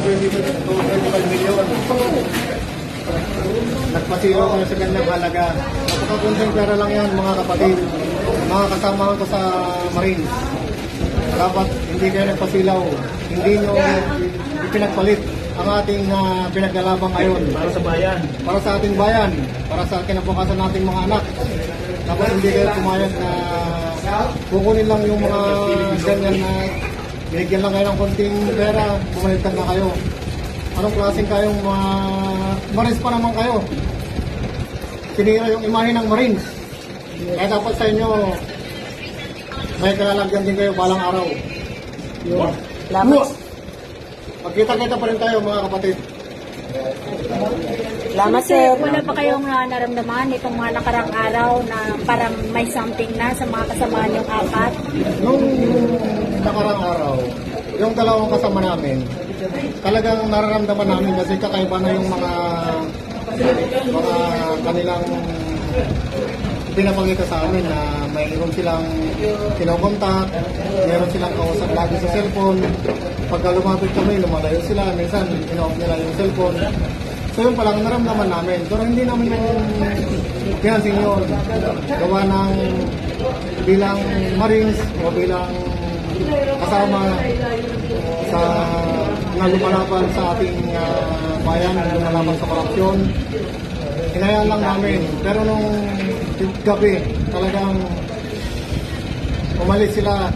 20 to 25 million. Nagpasiro ko na sa kanyang halaga. Napakakunting pera lang yan mga kapatid. Mga kasama ko sa Marines. Dapat hindi kayo nagpasilaw. Hindi nyo ipinagpalit ang ating pinaglalabang ngayon. Para sa bayan. Para sa ating bayan. Para sa kinabukasan nating mga anak. Dapat hindi kayo pumayag na kukunin lang yung mga ganyan na binigyan lang kayo ng konting pera, bumaliktad na kayo. Anong klaseng kayong mga Marines pa naman kayo? Sinira yung imahe ng Marines. Kaya dapat sa inyo, may kalalagyan din kayo balang araw. Salamat. Magkita-kita pa rin tayo mga kapatid. Salamat, sir. Wala pa kayong naramdaman itong mga nakarang araw na parang may something na sa mga kasama niyong apat? Nung nakarang araw, yung dalawang kasama namin, talagang nararamdaman namin kasi kakaiba na yung mga kanilang pinapakita sa amin na mayroon silang kinokontak, mayroon silang kausap lagi sa cellphone. Pagka lumapit kami, lumalayo sila, minsan in-off nila yung cellphone. So yun palang naramdaman namin. Pero hindi namin yung pinansin yun. Gawa ng bilang Marines o bilang kasama sa na lumalaban sa ating bayan, lumalaban sa korupsyon. Hinayaan lang namin. Pero nung gabi, talagang umalis sila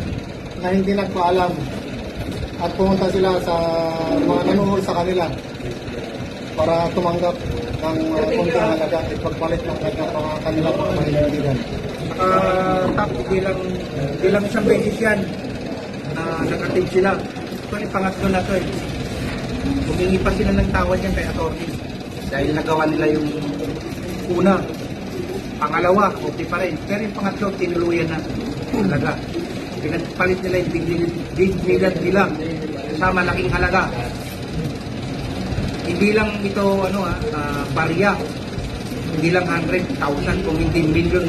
na hindi nagpaalam at pumunta sila sa mga nanuhol sa kanila para tumanggap ng konting halaga at pagpalit ng kanilang mga mahilindigan. Tapos bilang isang beses yan, nakatig sila. Ito yung pangatlo na to eh. Humingi pa sila ng tawad yan kay attorney. Dahil nagawa nila yung una. Pangalawa, okay pa rin. Pero yung pangatlo, tinuluyan na halaga. Pinagpalit nila yung dignidad nila sa malaking halaga. Hindi lang ito barya. Hindi lang 100,000 kung hindi million.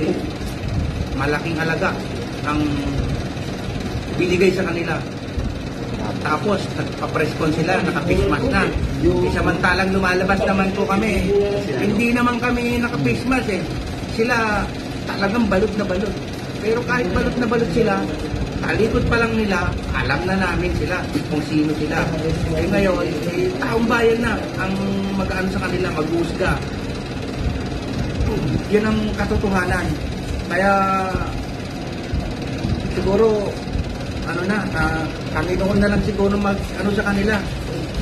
Malaking halaga ang binigay sa kanila. Tapos nagpa-press-con sila, naka-face mask na. Samantalang lumalabas naman po kami. Hindi naman kami naka-face mask eh. Sila talagang balot na balot. Pero kahit balot na balot sila, talikod pa lang nila, alam na namin sila kung sino sila. Eh ngayon, taong bayan na ang mag-ano sa kanila, mag-uusga. Yun ang katotohanan. Kaya siguro kami noon na lang siguro sa kanila.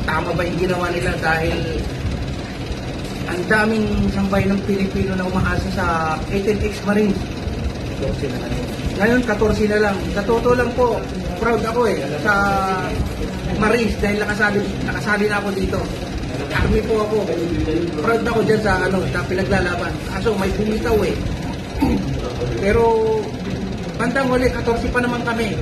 Tama ba yung ginawa nila dahil ang daming sambay ng Pilipino na umaasa sa 18 ex-Marines. Ngayon, 14 na lang. Sa totoo lang po, proud ako sa Marines dahil nakasali na ako dito. Army po ako. Proud ako dyan sa pinaglalaban. Kaso may bumitaw Pero, bandang huli, 14 pa naman kami.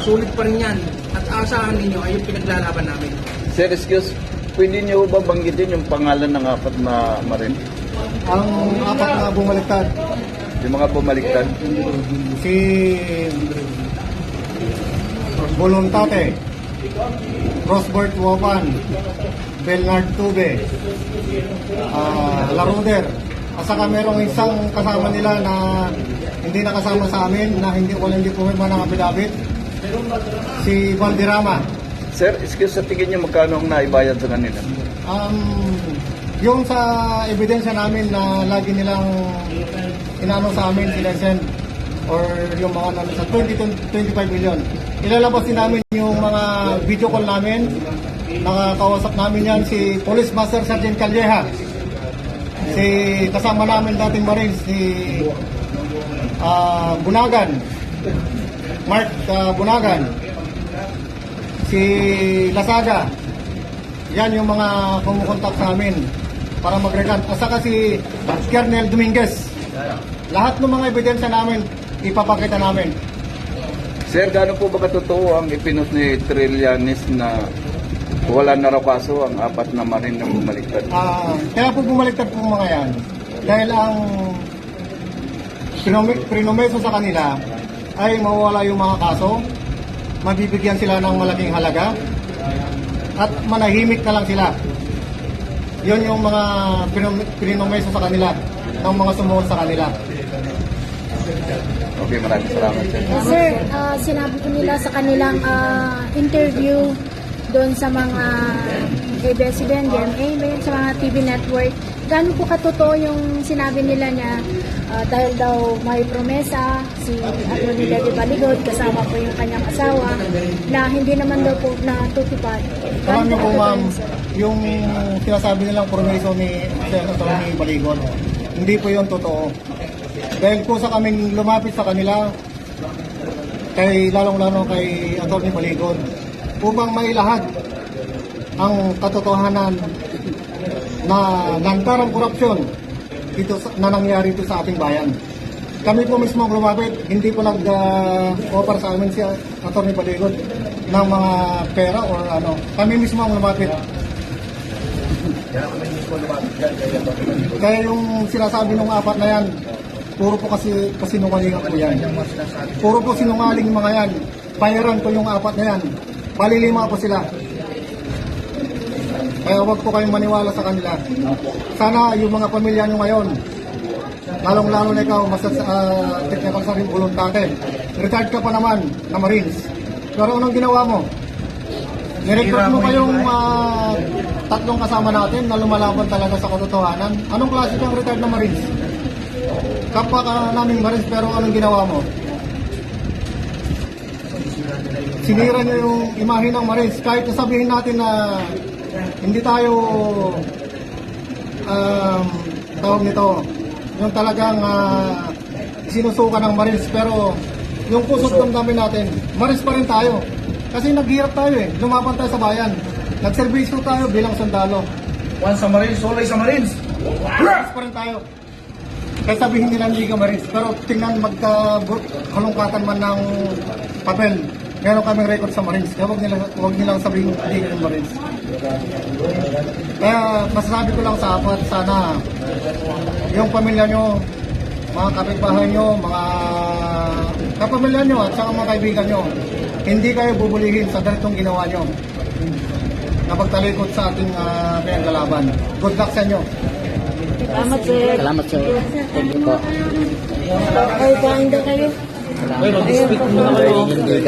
Sulit pa rin yan. At asahan ninyo ay yung pinaglalaban namin. Sir, excuse, pwede niyo ba banggitin yung pangalan ng apat na Marine? Ang apat na bumaliktad, Yung mga bumaliktad? si Voluntate, Rosbert Wopan, Bernard Tube, Laruder. At saka merong isang kasama nila na hindi nakasama sa amin, na hindi pumirma ng affidavit, si Valderrama. Sir, excuse, sa tingin niyo magkano ang naibayad sa kanila? Yung sa ebidensya namin na lagi nilang inano sa amin, sinesend or yung mga sa 20-25 million. Ilalabas din namin yung mga video call namin. Nakakausap namin yan si Police Master Sergeant Calleja. Si kasama namin dating Marines, si Bunagan, Mark Bunagan, si Lasaga. Yan yung mga kumukontak sa amin para mag-recant. At saka si Kernel Dominguez. Lahat ng mga ebidensya namin, ipapakita namin. Sir, gaano po ba katotoo ang ipinos ni Trillanes na wala na raw kaso ang apat na Marine na bumaliktad? Kaya po bumaliktad po mga yan. Dahil ang prinomeso sa kanila ay mawawala yung mga kaso, mabibigyan sila ng malaking halaga, at manahimik na lang sila. Yun yung mga pinomeso sa kanila ng mga sumuot sa kanila. Okay, maraming salamat, sir. Sir, sinabi ko nila sa kanilang interview doon sa mga ABS-CBN, GMA, sa mga TV network, gaano po katotoo yung sinabi nila na dahil daw may promesa si Atty. Levy Baligod, kasama po yung kanyang asawa, na hindi naman daw po natutupad. Alam niyo po, katotoo ma'am, yun, sir? yung sinasabi nilang promeso ni Senator ni Baligod, hindi po yun totoo. Dahil po sa kaming lumapit sa kanila, lalong-lalo kay Atty. Baligod, upang mailahad ang katotohanan na lantarang korupsyon na nangyari ito sa ating bayan. Kami po mismo ang lumapit, hindi po nag-offer sa amin si Atty. Baligod ng mga pera or ano. Kami mismo ang lumapit. Kaya yung sinasabi ng apat na yan, puro po kasi sinungaling po yan. Puro po sinungaling mga yan. Bayaran ko yung apat na yan. Palilima po sila. Kaya huwag po kayong maniwala sa kanila. Sana yung mga pamilya nyo ngayon, lalong-lalo na ikaw, technical sa rin voluntate. Retired ka pa naman na Marines. Pero anong ginawa mo? Nirecruit mo kayong tatlong kasama natin na lumalaban talaga sa katotohanan. Anong klase kang retired na Marines? Kapwa ka naming Marines, pero anong ginawa mo? Sinira niyo yung imahe ng Marines. Kahit sabihin natin na hindi tayo tawag nito, yung talagang sinusuka ng Marines, pero yung puso't damdamin natin, Marines pa rin tayo. Kasi naghirap tayo lumaban tayo sa bayan. Nagserbisyo tayo bilang sundalo. Once sa Marines, always sa Marines. Marines pa rin tayo. Kaya sabihin nila hindi ka Marines, pero tingnan magkahalongkatan man ng papel. Meron kaming record sa Marines. Kaya huwag nilang sabihin hindi ka Marines. Kaya masasabi ko lang sa apat, sana yung pamilya nyo, mga kapitbahay nyo, mga kapamilya nyo at saka mga kaibigan nyo, hindi kayo bubulihin sa ganitong ginawa nyo na pagtalikod sa ating pinagkalaban. Good luck sa inyo. Salamat, sir. Salamat, sir. Thank you po. Ay, kain daw kayo. Salamat. Ayun, hindi